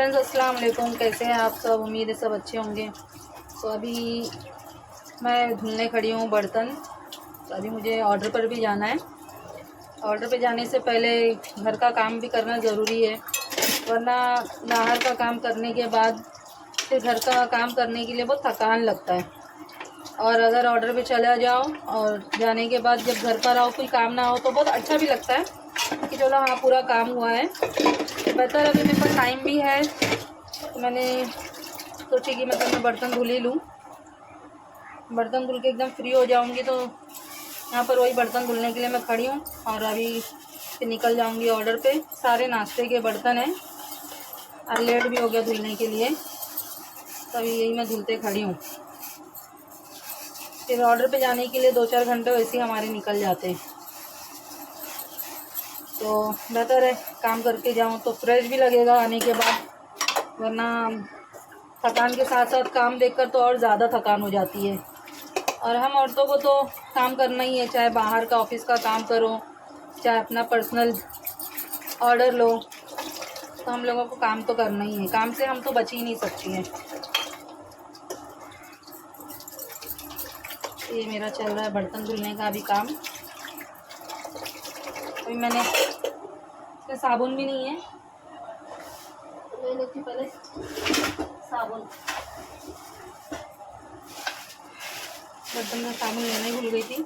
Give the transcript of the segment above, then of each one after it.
Friends अस्सलाम वालेकुम, कैसे हैं आप सब। उम्मीद है सब अच्छे होंगे। तो अभी मैं धुलने खड़ी हूँ बर्तन। तो अभी मुझे ऑर्डर पर भी जाना है। ऑर्डर पे जाने से पहले घर का काम भी करना ज़रूरी है, वरना बाहर का काम करने के बाद फिर घर का काम करने के लिए बहुत थकान लगता है। और अगर ऑर्डर पे चला जाओ और जाने के बाद जब घर पर आओ कोई काम ना हो तो बहुत अच्छा भी लगता है कि चलो हाँ पूरा काम हुआ है। बेहतर अभी मेरे पास टाइम भी है तो मैंने सोची कि मतलब मैं बर्तन धुल ही लूँ। बर्तन धुल के एकदम फ्री हो जाऊँगी तो यहाँ पर वही बर्तन धुलने के लिए मैं खड़ी हूँ और अभी फिर निकल जाऊँगी ऑर्डर पे। सारे नाश्ते के बर्तन हैं और लेट भी हो गया धुलने के लिए, तो अभी यही मैं धुलते खड़ी हूँ। फिर ऑर्डर पे जाने के लिए 2-4 घंटे वैसे ही हमारे निकल जाते हैं, तो बेहतर है काम करके जाऊँ तो फ्रेश भी लगेगा आने के बाद, वरना थकान के साथ साथ काम देखकर तो और ज़्यादा थकान हो जाती है। और हम औरतों को तो काम करना ही है, चाहे बाहर का ऑफिस का काम करो, चाहे अपना पर्सनल ऑर्डर लो, तो हम लोगों को काम तो करना ही है। काम से हम तो बच ही नहीं सकती हैं। ये मेरा चल रहा है बर्तन धुलने का अभी काम। अभी मैंने इसमें साबुन भी नहीं है, तो ले लेती पहले साबुन। बर्तन में साबुन लेने भूल गई थी।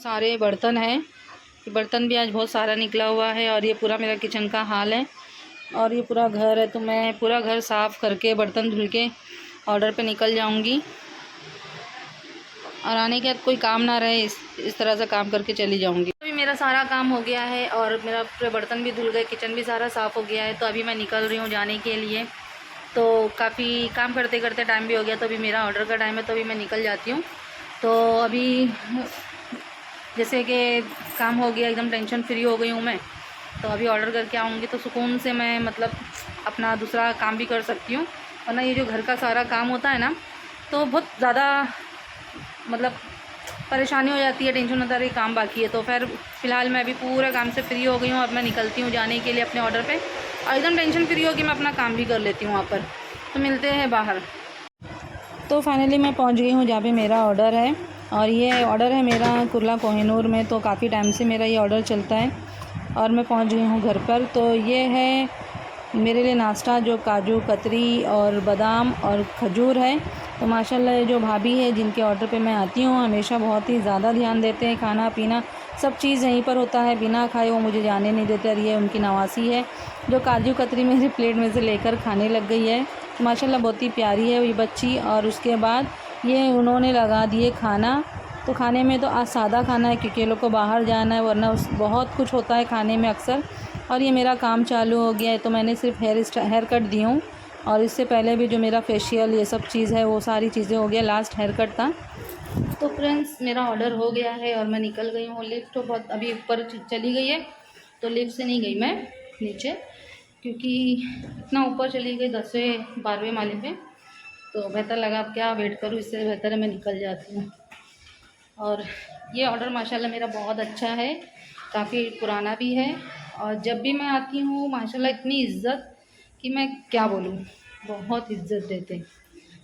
सारे बर्तन हैं, बर्तन भी आज बहुत सारा निकला हुआ है और ये पूरा मेरा किचन का हाल है और ये पूरा घर है, तो मैं पूरा घर साफ़ करके बर्तन धुल के ऑर्डर पे निकल जाऊंगी और आने के बाद कोई काम ना रहे इस तरह से काम करके चली जाऊंगी। अभी मेरा सारा काम हो गया है और मेरा पूरे बर्तन भी धुल गए, किचन भी सारा साफ़ हो गया है। तो अभी मैं निकल रही हूँ जाने के लिए। तो काफ़ी काम करते करते टाइम भी हो गया, तो अभी मेरा ऑर्डर का टाइम है, तो अभी मैं निकल जाती हूँ। तो अभी जैसे कि काम हो गया, एकदम टेंशन फ्री हो गई हूँ मैं, तो अभी ऑर्डर करके आऊँगी तो सुकून से मैं मतलब अपना दूसरा काम भी कर सकती हूँ। वरना ये जो घर का सारा काम होता है ना, तो बहुत ज़्यादा मतलब परेशानी हो जाती है, टेंशन होता है काम बाकी है। तो फ़िलहाल मैं अभी पूरे काम से फ्री हो गई हूँ। अब मैं निकलती हूँ जाने के लिए अपने ऑर्डर पे और एकदम टेंशन फ्री हो कि मैं अपना काम भी कर लेती हूँ वहाँ पर। तो मिलते हैं बाहर। तो फाइनली मैं पहुँच गई हूँ जहाँ पे मेरा ऑर्डर है, और ये ऑर्डर है मेरा कुर्ला कोहिनूर में। तो काफ़ी टाइम से मेरा ये ऑर्डर चलता है और मैं पहुँच गई हूँ घर पर। तो ये है मेरे लिए नाश्ता, जो काजू कतरी और बादाम और खजूर है। तो माशाल्लाह ये जो भाभी है जिनके ऑर्डर पे मैं आती हूँ, हमेशा बहुत ही ज़्यादा ध्यान देते हैं। खाना पीना सब चीज़ यहीं पर होता है, बिना खाए वो मुझे जाने नहीं देते। और ये उनकी नवासी है जो काजू कतरी मेरी प्लेट में से लेकर खाने लग गई है। तो माशाल्लाह बहुत ही प्यारी है ये बच्ची। और उसके बाद ये उन्होंने लगा दिए खाना। तो खाने में तो आज सादा खाना है क्योंकि लोग को बाहर जाना है, वरना बहुत कुछ होता है खाने में अक्सर। और ये मेरा काम चालू हो गया है, तो मैंने सिर्फ हेयर कट दी हूँ, और इससे पहले भी जो मेरा फेशियल ये सब चीज़ है वो सारी चीज़ें हो गया, लास्ट हेयर कट था। तो फ्रेंड्स मेरा ऑर्डर हो गया है और मैं निकल गई हूँ। लिफ्ट तो बहुत अभी ऊपर चली गई है, तो लिफ्ट से नहीं गई मैं नीचे, क्योंकि इतना ऊपर चली गई 10वें 12वें माले पे, तो बेहतर लगा अब क्या वेट करूँ, इससे बेहतर है मैं निकल जाती हूँ। और ये ऑर्डर माशाल्लाह मेरा बहुत अच्छा है, काफ़ी पुराना भी है, और जब भी मैं आती हूँ माशाल्लाह इतनी इज़्ज़त कि मैं क्या बोलूँ, बहुत इज़्ज़त देते हैं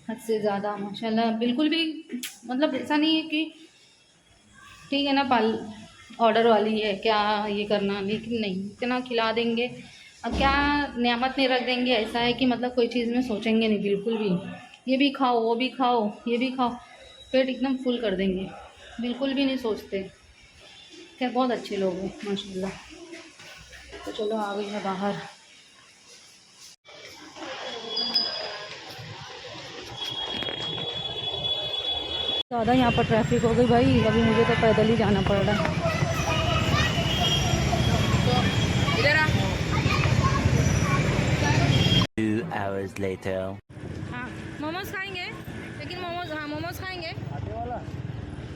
हद से ज़्यादा माशाल्लाह। बिल्कुल भी मतलब ऐसा नहीं है कि ठीक है ना ऑर्डर वाली है क्या ये करना, लेकिन नहीं, इतना खिला देंगे और क्या नियामत नहीं रख देंगे। ऐसा है कि मतलब कोई चीज़ में सोचेंगे नहीं बिल्कुल भी, ये भी खाओ वो भी खाओ ये भी खाओ, पेट एकदम फुल कर देंगे, बिल्कुल भी नहीं सोचते। खैर बहुत अच्छे लोग हैं माशाल्लाह। तो चलो आ गई है बाहर। ज़्यादा यहाँ पर ट्रैफिक हो गई भाई, अभी मुझे तो पैदल ही जाना पड़ रहा है। इधर आ। 2 hours later. हाँ मोमोज खाएंगे, लेकिन मोमोज, हाँ मोमोज खाएंगे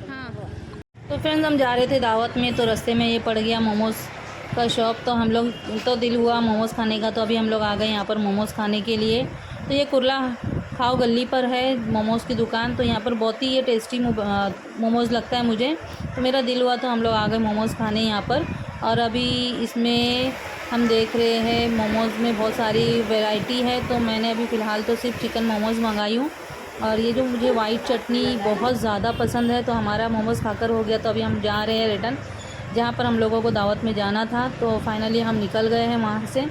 हाँ। तो फ्रेंड्स हम जा रहे थे दावत में, तो रास्ते में ये पड़ गया मोमोज़ का शॉप। तो हम लोग तो दिल हुआ मोमोज़ खाने का, तो अभी हम लोग आ गए यहाँ पर मोमोज़ खाने के लिए। तो ये कुर्ला खाओ गली पर है मोमोज़ की दुकान। तो यहाँ पर बहुत ही ये टेस्टी मोमोज़ लगता है मुझे, तो मेरा दिल हुआ तो हम लोग आ गए मोमोज़ खाने यहाँ पर। और अभी इसमें हम देख रहे हैं मोमोज़ में बहुत सारी वैरायटी है, तो मैंने अभी फ़िलहाल तो सिर्फ चिकन मोमोज़ मंगाई हूँ। और ये जो मुझे वाइट चटनी बहुत ज़्यादा पसंद है, तो हमारा मोमोज़ खाकर हो गया, तो अभी हम जा रहे हैं रिटर्न जहाँ पर हम लोगों को दावत में जाना था। तो फाइनली हम निकल गए हैं वहाँ से।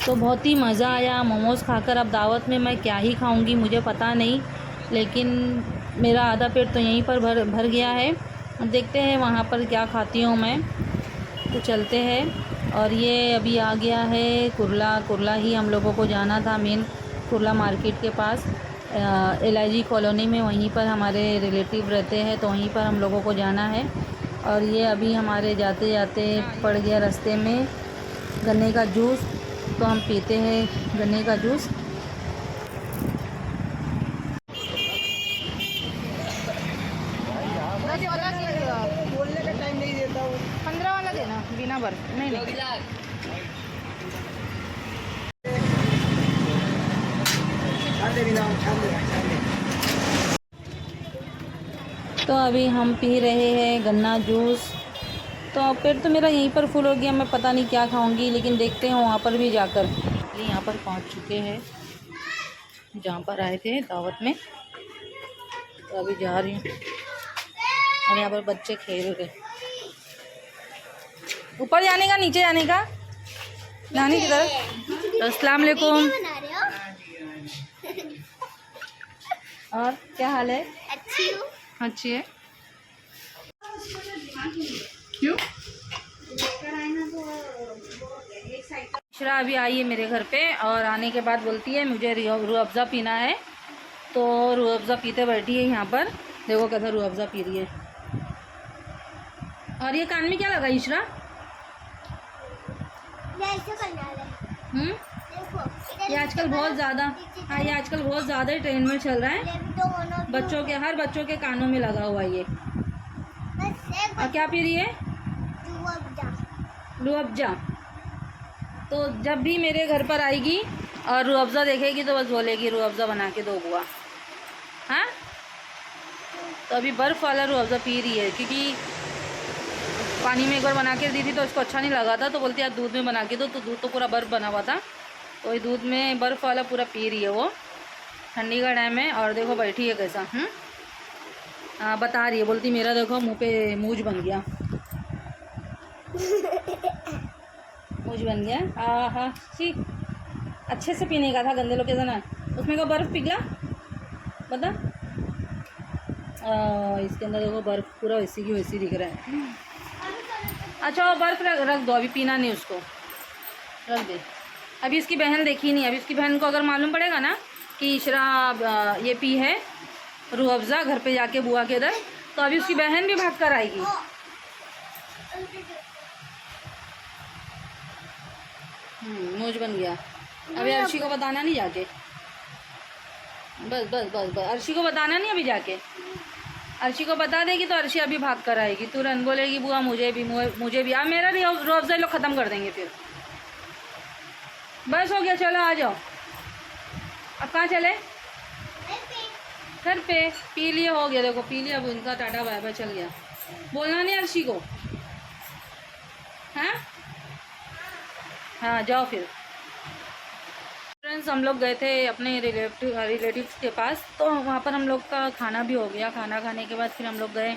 तो बहुत ही मज़ा आया मोमोज़ खाकर। अब दावत में मैं क्या ही खाऊंगी मुझे पता नहीं, लेकिन मेरा आधा पेट तो यहीं पर भर गया है। अब देखते हैं वहाँ पर क्या खाती हूँ मैं। तो चलते हैं। और ये अभी आ गया है कुर्ला ही हम लोगों को जाना था, मेन कुर्ला मार्केट के पास LIG कॉलोनी में, वहीं पर हमारे रिलेटिव रहते हैं, तो वहीं पर हम लोगों को जाना है। और ये अभी हमारे जाते जाते पड़ गया रास्ते में गन्ने का जूस, तो हम पीते हैं गन्ने का जूस। बोलने का टाइम नहीं देता हूँ। 15 वाला देना बिना बर्फ नहीं। तो अभी हम पी रहे हैं गन्ना जूस। तो पेट तो मेरा यहीं पर फुल हो गया, मैं पता नहीं क्या खाऊंगी, लेकिन देखते हैं वहाँ पर भी जाकर। यहाँ पर पहुँच चुके हैं जहाँ पर आए थे दावत में, तो अभी जा रही हूँ। और यहाँ पर बच्चे खेल रहे, ऊपर जाने का नीचे जाने का, नानी की तरफ। अस्सलाम वालेकुम। और क्या हाल है? अच्छी हूँ। अच्छी है। क्यों? इशरा अभी आई है मेरे घर पे, और आने के बाद बोलती है मुझे रूह अफ़ज़ा पीना है। तो रूह अफ़ज़ा पीते बैठी है यहाँ पर। देखो कैसा रूह अफ़ज़ा पी रही है। और ये कान में क्या लगा इशरा? ये आजकल बहुत ज़्यादा, हाँ ये आजकल बहुत ज़्यादा ट्रेंड में चल रहा है। बच्चों के, हर बच्चों के कानों में लगा हुआ ये। और क्या पी रही है? रूह अफ़ज़ा। तो जब भी मेरे घर पर आएगी और रूह अफ़ज़ा देखेगी तो बस बोलेगी रूह अफ़ज़ा बना के दो बुआ। हाँ, तो अभी बर्फ़ वाला रूह अफ़ज़ा पी रही है, क्योंकि पानी में एक बार बना के दी थी तो उसको अच्छा नहीं लगा था, तो बोलती यार दूध में बना के दो। तो दूध तो पूरा बर्फ़ बना हुआ था, तो ये दूध में बर्फ़ वाला पूरा पी रही है वो। ठंडी का टाइम है और देखो बैठी है कैसा। बता रही है, बोलती मेरा देखो मुँह पे मूंछ बन गया। मूंछ बन गया। हाँ सी, अच्छे से पीने का था, गंदे लोग कैसा ना उसमें का बर्फ़ पिघला बता। इसके अंदर देखो बर्फ़ पूरा वैसी की वैसी दिख रहा है। अच्छा वो बर्फ़ रख दो, अभी पीना नहीं, उसको रख दे। अभी इसकी बहन देखी नहीं, अभी इसकी बहन को अगर मालूम पड़ेगा ना कि इशरा ये पी है रूह अफ़ज़ा घर पे जाके बुआ के इधर, तो अभी उसकी बहन भी भाग कर आएगी। मूंछ बन गया। अभी अर्शी को बताना नहीं जाके, बस अर्शी को बताना नहीं अभी जाके। अर्शी को बता देगी तो अर्शी अभी भाग कर आएगी, तुरंत बोलेगी बुआ मुझे भी। अब मेरा रूह अफ़ज़ा लोग ख़त्म कर देंगे फिर। बस हो गया, चलो आ जाओ। अब कहाँ चले? घर पे। पी लिए, हो गया, देखो पी लिया। अब उनका टाटा बाय बाय, चल गया। बोलना नहीं अर्शी को। हाँ जाओ फिर। फ्रेंड्स हम लोग गए थे अपने रिलेटिव्स के पास, तो वहाँ पर हम लोग का खाना भी हो गया। खाना खाने के बाद फिर हम लोग गए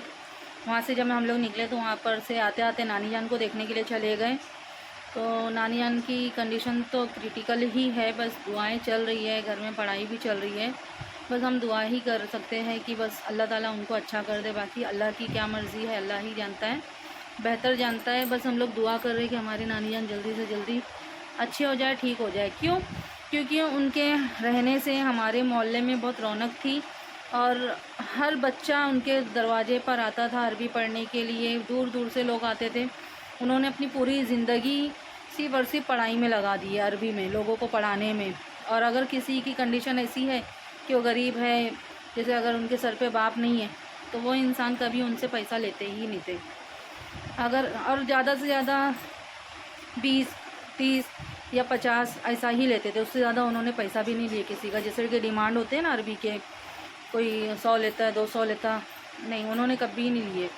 वहाँ से। जब हम लोग निकले तो वहाँ पर से आते आते नानी जान को देखने के लिए चले गए। तो नानी जान की कंडीशन तो क्रिटिकल ही है, बस दुआएं चल रही है, घर में पढ़ाई भी चल रही है। बस हम दुआ ही कर सकते हैं कि बस अल्लाह ताला उनको अच्छा कर दे। बाकी अल्लाह की क्या मर्ज़ी है अल्लाह ही जानता है, बेहतर जानता है। बस हम लोग दुआ कर रहे हैं कि हमारी नानी जान जल्दी से जल्दी अच्छी हो जाए, ठीक हो जाए। क्यों? क्योंकि उनके रहने से हमारे मोहल्ले में बहुत रौनक थी, और हर बच्चा उनके दरवाजे पर आता था अरबी पढ़ने के लिए। दूर दूर से लोग आते थे। उन्होंने अपनी पूरी ज़िंदगी सिर्फ और सिर्फ पढ़ाई में लगा दी है, अरबी में, लोगों को पढ़ाने में। और अगर किसी की कंडीशन ऐसी है कि वो गरीब है, जैसे अगर उनके सर पे बाप नहीं है, तो वो इंसान कभी उनसे पैसा लेते ही नहीं थे। अगर और ज़्यादा से ज़्यादा 20, 30 या 50 ऐसा ही लेते थे, उससे ज़्यादा उन्होंने पैसा भी नहीं लिए किसी का। जैसे कि डिमांड होते हैं ना अरबी के, कोई 100 लेता है, 200 लेता, नहीं उन्होंने कभी नहीं लिए।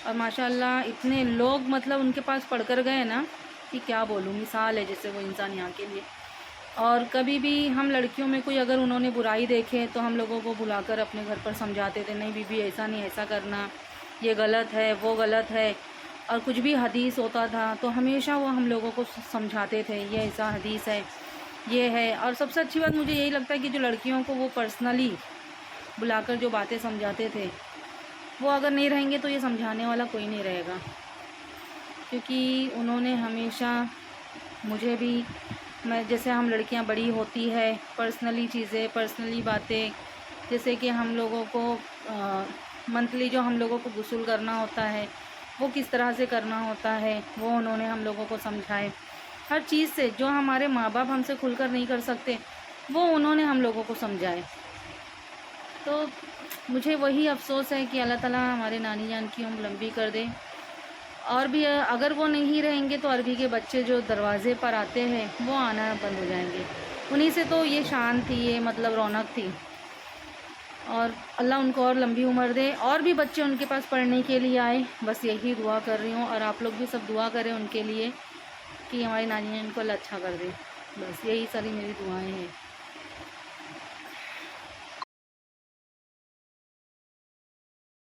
और माशाल्लाह इतने लोग मतलब उनके पास पढ़ कर गए ना, कि क्या बोलूँ, मिसाल है जैसे वो इंसान यहाँ के लिए। और कभी भी हम लड़कियों में कोई अगर उन्होंने बुराई देखे तो हम लोगों को बुलाकर अपने घर पर समझाते थे, नहीं बीबी ऐसा नहीं, ऐसा करना, ये गलत है, वो गलत है। और कुछ भी हदीस होता था तो हमेशा वो हम लोगों को समझाते थे, ये ऐसा हदीस है, ये है। और सबसे अच्छी बात मुझे यही लगता है कि जो लड़कियों को वो पर्सनली बुलाकर जो बातें समझाते थे, वो अगर नहीं रहेंगे तो ये समझाने वाला कोई नहीं रहेगा। क्योंकि उन्होंने हमेशा मुझे भी, मैं जैसे हम लड़कियां बड़ी होती है, पर्सनली चीज़ें, पर्सनली बातें, जैसे कि हम लोगों को मंथली जो हम लोगों को गुस्ल करना होता है वो किस तरह से करना होता है, वो उन्होंने हम लोगों को समझाए। हर चीज़ से जो हमारे माँ बाप हमसे खुलकर नहीं कर सकते वो उन्होंने हम लोगों को समझाए। तो मुझे वही अफ़सोस है कि अल्लाह ताला हमारे नानी जान की उम्र लंबी कर दे। और भी अगर वो नहीं रहेंगे तो अरबी के बच्चे जो दरवाज़े पर आते हैं वो आना बंद हो जाएंगे। उन्हीं से तो ये शान थी, ये मतलब रौनक थी। और अल्लाह उनको और लंबी उम्र दे, और भी बच्चे उनके पास पढ़ने के लिए आए। बस यही दुआ कर रही हूँ, और आप लोग भी सब दुआ करें उनके लिए कि हमारी नानी उनको अल्लाह अच्छा कर दे। बस यही सारी मेरी दुआएं हैं।